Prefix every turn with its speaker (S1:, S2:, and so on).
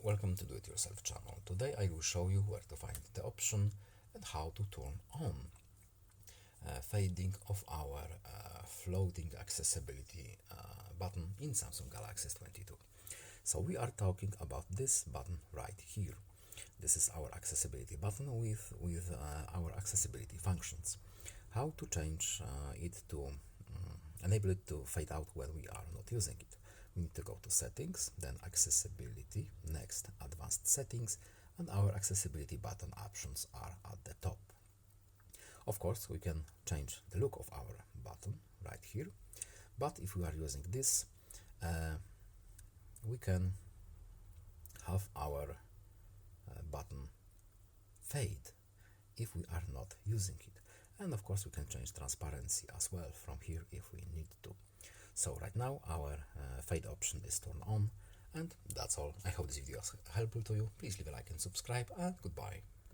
S1: welcome to Do It Yourself channel. Today I will show you where to find the option and how to turn on fading of our floating accessibility button in Samsung Galaxy S22. So we are talking about this button right here. This is our accessibility button with our accessibility functions. How to change it to enable it to fade out when we are not using it. We need to go to settings, then accessibility, next advanced settings, and our accessibility button options are at the top. Of course, we can change the look of our button right here, but if we are using this, we can have our button fade if we are not using it. And of course we can change transparency as well from here if we need to. So right now our fade option is turned on, and that's all. I hope this video was helpful to you. Please leave a like and subscribe, and goodbye.